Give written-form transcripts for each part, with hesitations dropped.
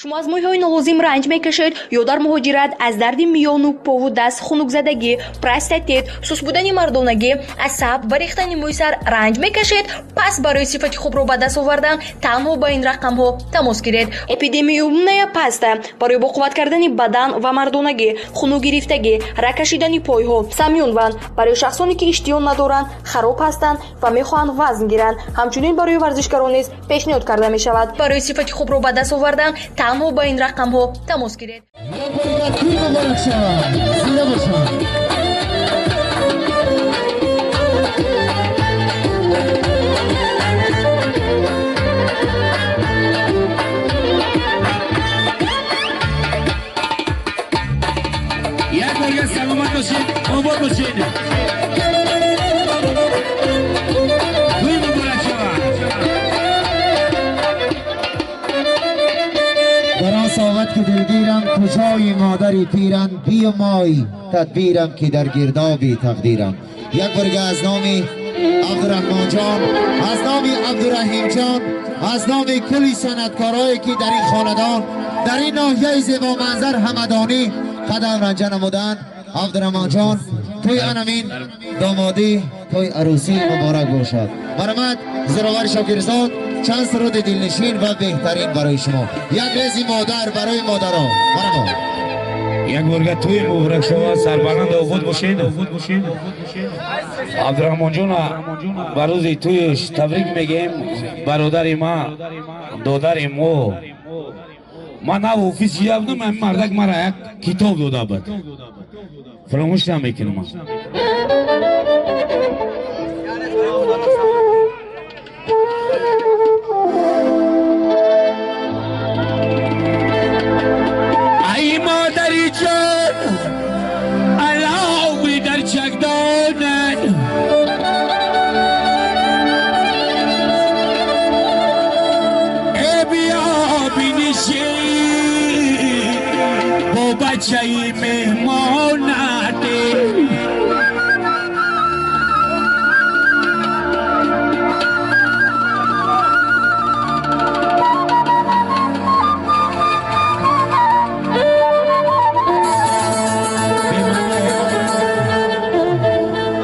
شما از مویهای نالازم رنج میکشید یا در مهاجرت از درد میان و پا و دست، خنک‌زدگی، پروستات، سوس بودن مردانگی، عصب و ریختن موی سر رنج میکشید، پس برای صفت خوب رو به دست آوردن تنها با این رقم ها تماس گیرید. اپیدمیومیا پستا برای با قوت کردن بدن و مردانگی، خونو گرفتگی، رکشیدن پای ها، سمیون برای شخصانی که اشتیان ندارند، خراب هستند و میخواهند وزن گیرند. همچنین برای ورزشکاران نیز پیشنهاد کرده می شود برای صفت خوب رو به دست آوردن تنها با این رقم ها تماس گیرید. یک بار سلامت باشید، آباد باشید. ساوت که دلگیرم کجای مادری پیرم بی و مای تدبیرم که در گردابی تقدیرم. یک برگه از نامی عبدالرحمن جان، از نامی عبدالرحیم جان، از نامی کلی صنعتکارایی که در این خاندان در این ناحیه زیبا منظر همدانی قدم رنجه نمودن. عبدالرحمن جان توی انمین دامادی توی عروسی مبارک باشد. مرحمت زراور شاکرزاد چند سرود دلنشین و بهترین برای شما. یک ریزی مادر برای مادرها. مرحبا. یک بارگه توی مبارک شما سربلند آباد باشید. عبدالرحمن جان بروز تویش تبریک میگیم. برادر ما دادر ما من نه افیس یابدم، من مردک مرا یک کتاب داده بود، فراموش نمیکنم. ای مادری جان علاوی در چکدانت، ای بیا بینشی با بچه ای مهمانت.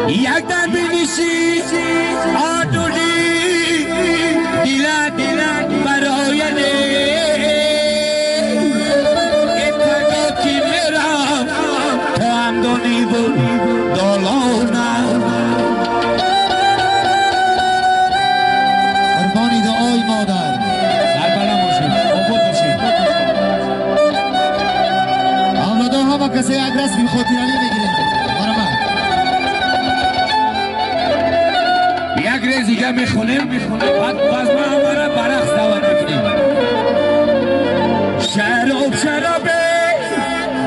یک در بینیشی آدولی دیلت برای اتگا کی میرم تو هم دانی بود دالانم. قربانی دعای مادر سربلند باشید، آباد باشید. اولادا همه کسی یک رسم خاطرانی بگیرید. یک ریز دیگه میخونیم، بعد باز ما همه برقص دعوت میکنیم. شرابه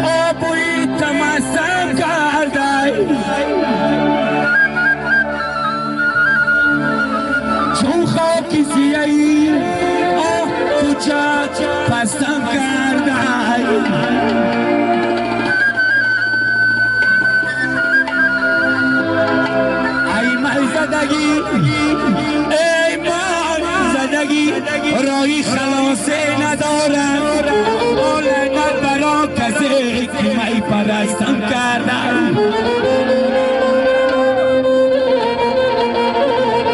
آبوی تمسم کرده، چون خاکی زیایی آه کجا پستم کرده. ای من زدگی رای خلاصه ندارم، لعنت برا کسی که می پرستم کردم.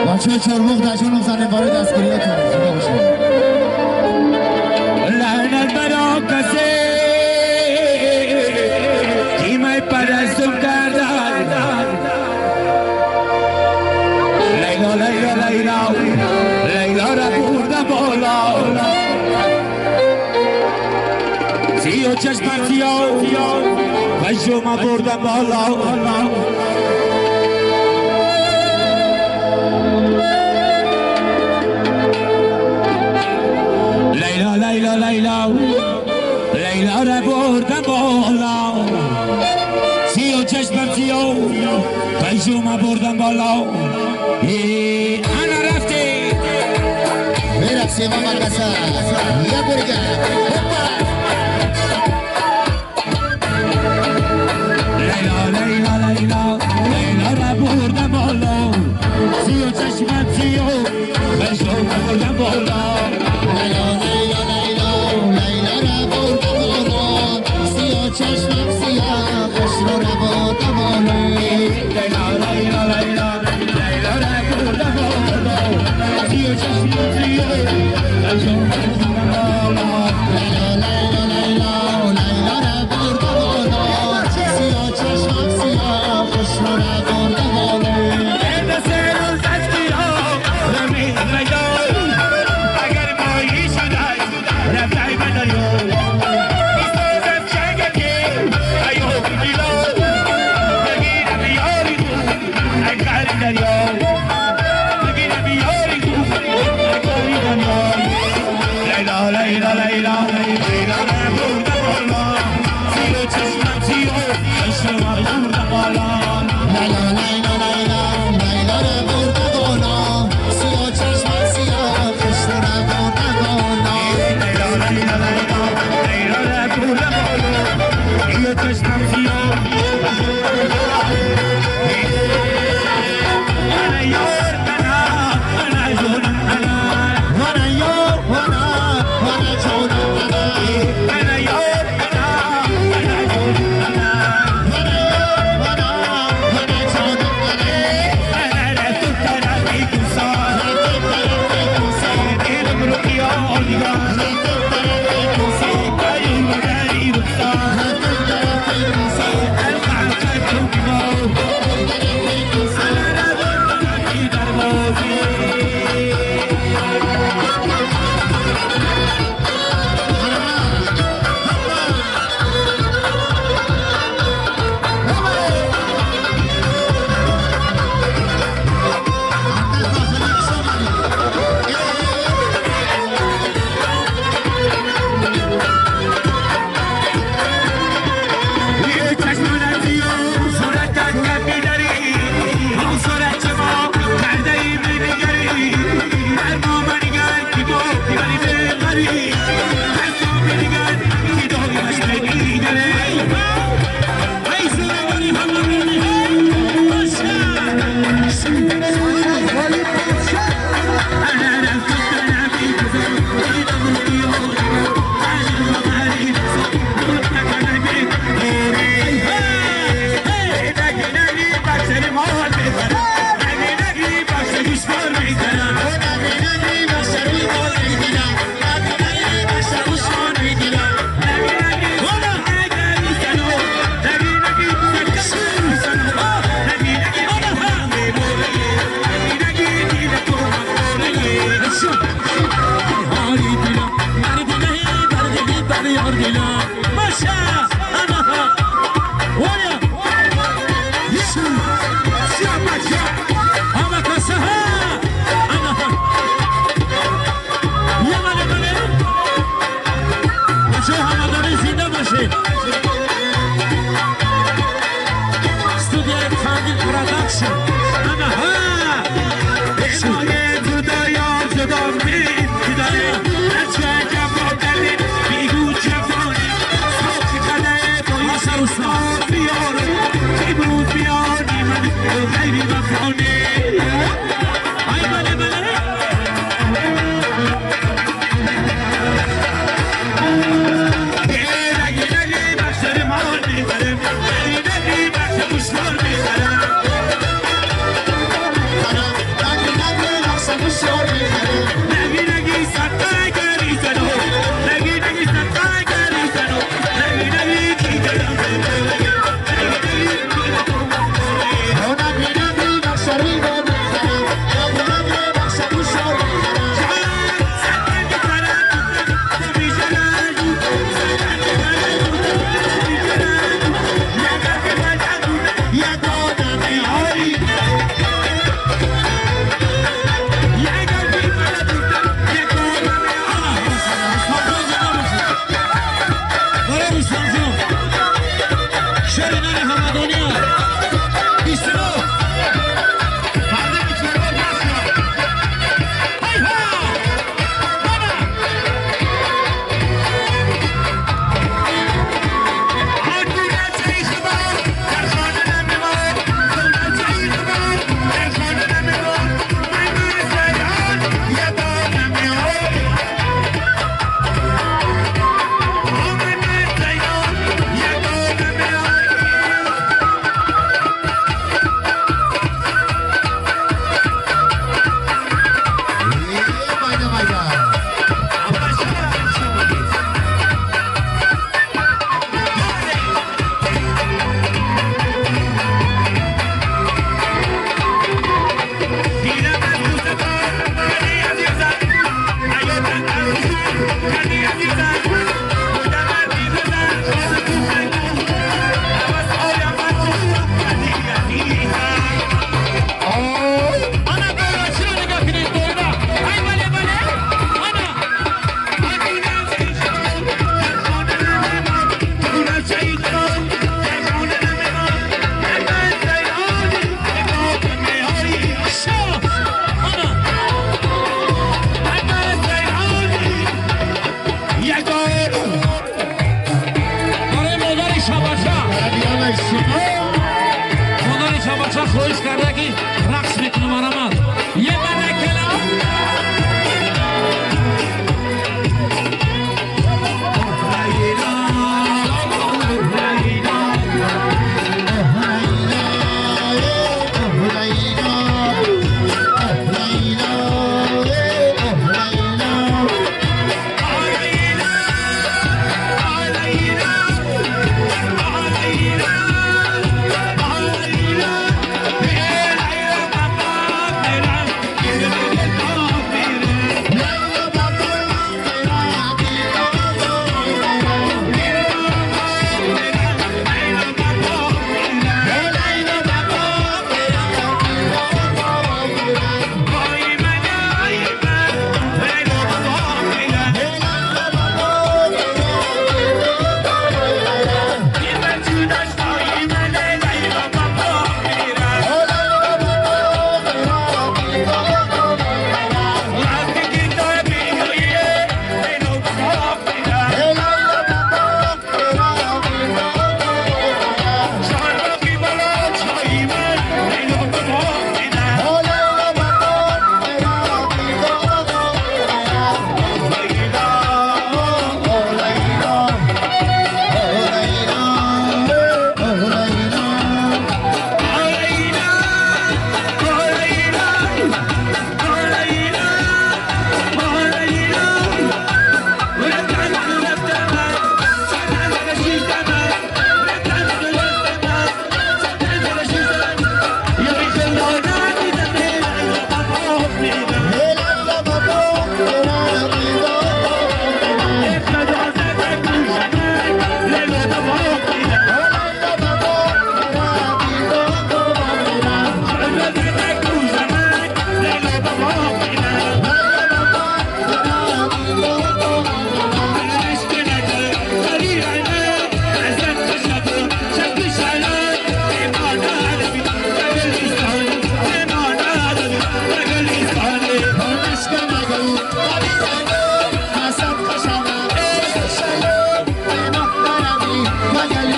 بچه چرموخ در جانم زنه برای دستگیری لعنت برا کسی که می پرستم کردم. لیلا را بردم بالا، سیو چشمم سیاه و شما بردم بالا. لیلا را بردم بالا، سیو چشمم سیاه و شما بردم بالا. انا رفتی میرفتی ماما کسا یا برگه لیلا را بردم بالا، سیو چشمم سیاه و شما بردم بالا. لیلا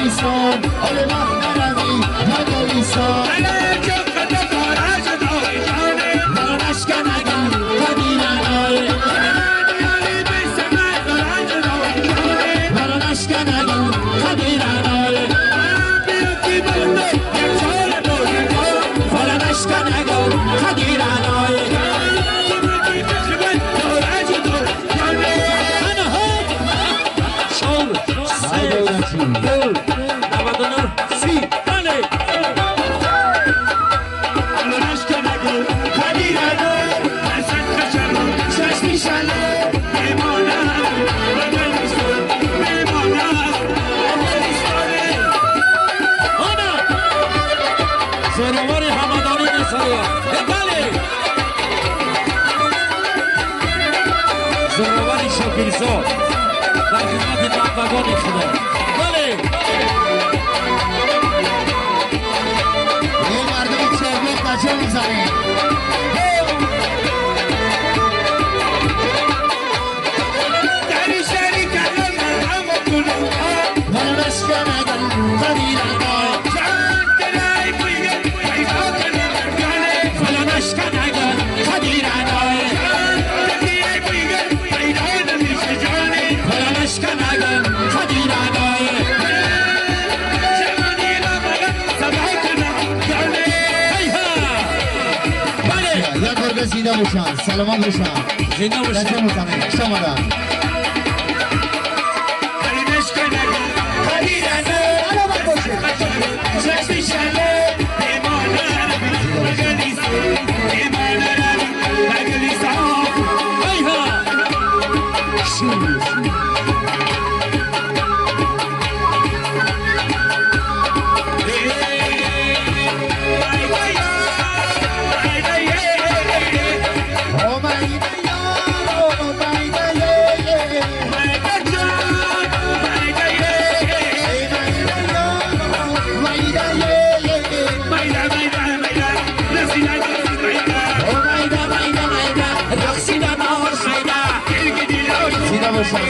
گلیسان آل وقت نروی یا گلیسان برانشکن اگر قدیرن آی برانشکن اگر قدیرن آی برانشکن اگر قدیرن آی زنوار همدانی نسایه بله زنوار شکرزاد در خدمت بندگان خدا بله این مردم چربک بچه میزنه برانشکن اگر قدیرن آی برانشکن اگر قدیرن آی برانشکن اگر قدیرن آی یک بار زنده باشن سلامت باشن زنده باشن بچه میزنه شما دارم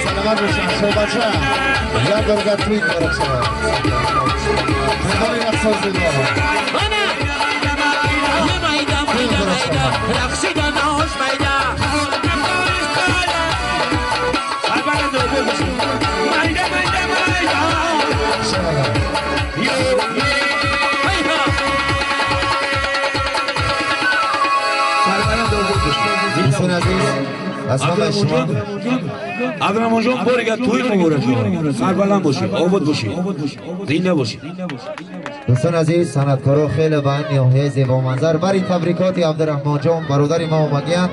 سلامت باشن صحبت شد یک برگت تویت بارک شما میخوایی رقص زیبا دوستان عزیز اسمت شما ابراهیم جان بارگا توی مبارک سربلند باشی آباد باشی زنده باشی دوستان عزیز صنعتکارا خیلی به نهایه زیبا منظر برای تبریکات عبدالرحمن جان برادر ما اومدین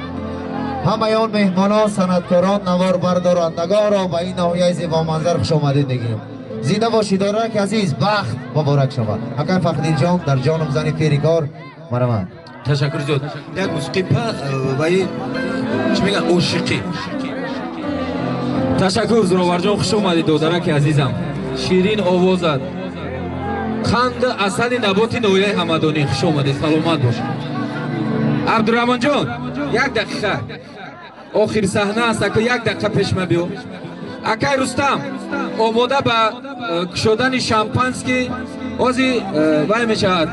همه مهمانان صنعتکاران نوار بردارندگان را به این نهایه زیبا منظر خوش آمدید میگیم زنده باشید دارک عزیز بخت مبارک شود اگر فخری جان در جانم زنی پیریکار مرحمت تشکر زیاد یک موسیقی و این چی میگن عاشقی تشکر زراور جان خوش اومدید دادرک عزیزم شیرین آوازت خند اصل نبات نویه همدانی خوش اومدید سلامت باش عبدالرحمن جان یک دقیقه آخر صحنه است که یک دقیقه پیش ما بیو اکای رستم آماده به کشودن شامپانسکی ازی وای میشود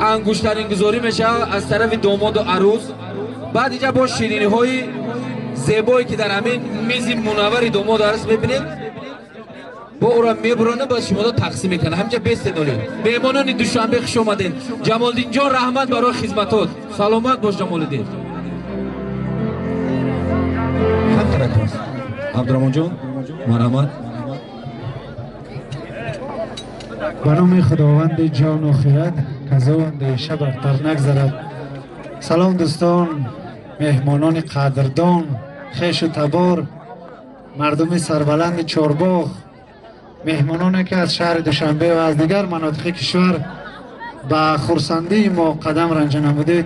انگشترین گذاری میشود از طرف داماد و عروس بعد اینجا با شیرینی های زیبایی که در همین میز منور داماد و عروس ببینید با او را میبرانه با شما دا تقسیم میکنه همینجا بیستید اولی مهمانان دوشنبه خوش اومدین جمالدین جان رحمت برای خدمتات سلامت باش جمالدین عبدالرحمن جان مرحمت به نام خداوند جان و خیرت کزاوند شب برتر نگذرد. سلام دوستان، مهمانان قدردان، خیش و تبار، مردم سربلند چارباغ، مهمانانی که از شهر دوشنبه و از دیگر مناطق کشور به خرسندی ما قدم رنج نمودید،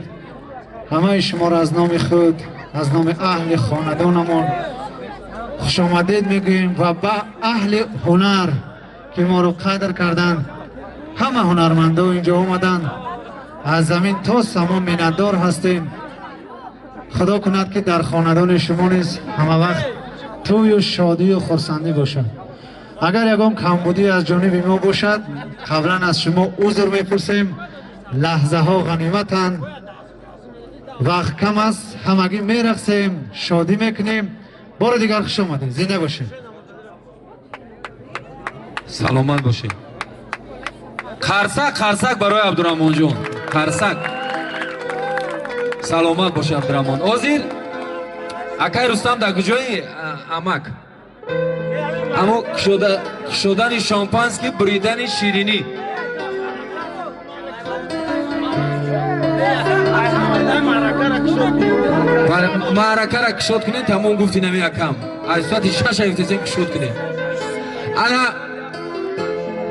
همه شما را از نام خود، از نام اهل خاندانمان خوش آمدید میگوییم و به اهل هنر که ما رو قدر کردن. همه هنرمندا اینجا آمدن، از زمین تا سما منتدار هستیم. خدا کند که در خاندان شما نیز همه وقت توی و شادی و خرسندی باشه. اگر یکم کمبودی از جانب ما باشد قبلا از شما عذر میپرسیم. لحظه ها غنیمتند، وقت کم است، همگی میرقصیم، شادی میکنیم. بار دیگر خوش آمدید، زنده باشید. سلامت باشید. قرصک برای عبدالرحمن جان. قرصک. سلامت باشه عبدالرحمن. حاضر اکای رستم در کجایی امک؟ اما شدن شامپانسکی، بریدن شیرینی. معرکه را کشاد کنین تمام گفتی نمی اکم از ساعت 6 افتیسین کشاد کنین. انا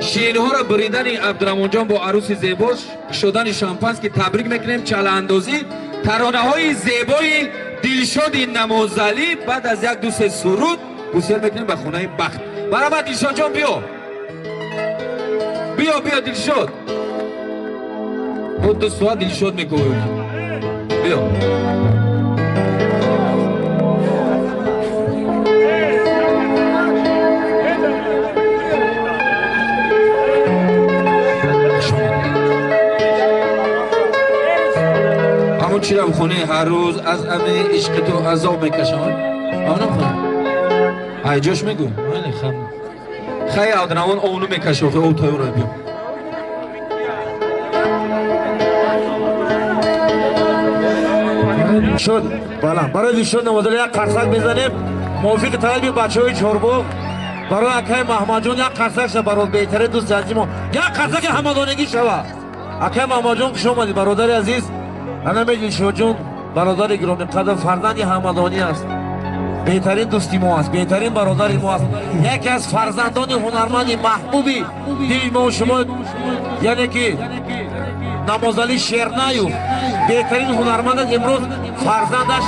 شیرینی ها را بریدن عبدالرحمن جان با عروس زیباش، شدن شامپانسکی تبریک میکنیم. چاله اندازی ترانه های زیبای دلشاد نمازلی. بعد از یک دو سه سرود بسیار میکنیم به خونه بخت. برای دلشاد جان بیا دلشاد. بود 2 ساعت دلشاد میکنیم. بیا همون چی رو بخونه هر روز از همه عشق تو عذاب میکشم. همون بخونه ای جاش میگو خیلی عبدالرحمن اونو میکشه او تایون رو بیا. شد برای دیشون نمازل یک قرصک بزنیم. موفق طلبی بچه های چوربو برای اکای محمد جان یک قرصک شد. برای بهتره دوست عزیزی ما یک قرصک همدانگی شود. اکای محمد جان خوش آمدید برادر عزیز. انا میگی شو جون برادر گرامی قدر فرزند همدانی است. بهترین دوستی ما است، بهترین برادر ما است. یکی از فرزندان هنرمند محبوبی دیل ما و شما، یعنی که نمازلی شیرنایو بهترین هنرمند امروز فرزندش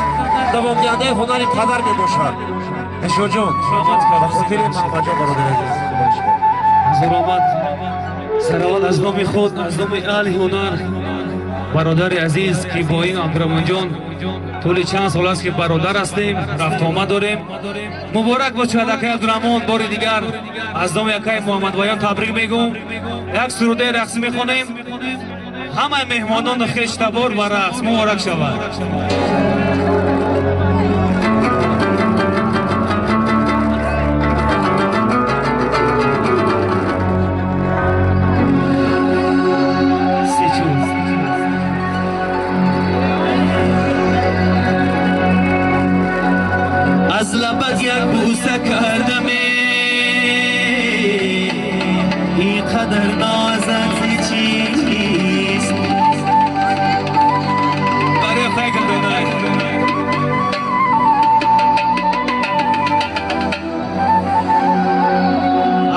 دوام دهنده هنر پدر می باشد. اشو جون بخاطر محمد جان برادر عزیز سلامت از نام خود، از نام اهل هنر برادر عزیز که با این عبدالرحمن جان طول چند سال است که برادر هستیم، رفت آمد داریم. مبارک باشد اکای عبدالرحمن. بار دیگر از نام اکای محمد بیان تبریک میگم. یک سروده رقص میخونیم. همه مهمانان خویش تبار و رقص مبارک شود. از لبت یک بوسه کردم این قدر نازت چیست برای فکر بنای.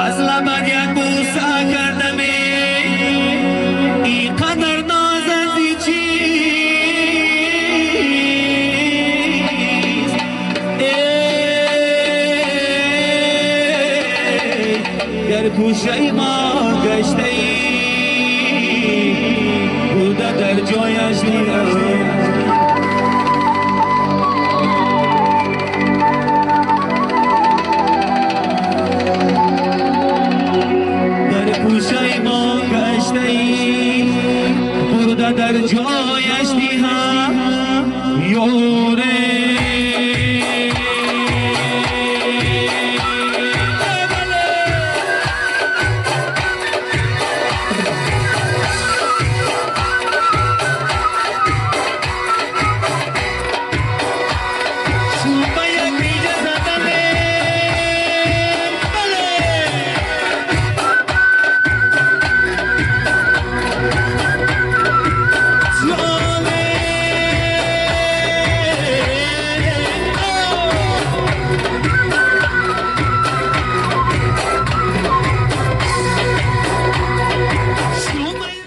از لبت یک بوسه کردم این قدر نازت چیست در گوشه ما گشته ای بوده در جایش دیدم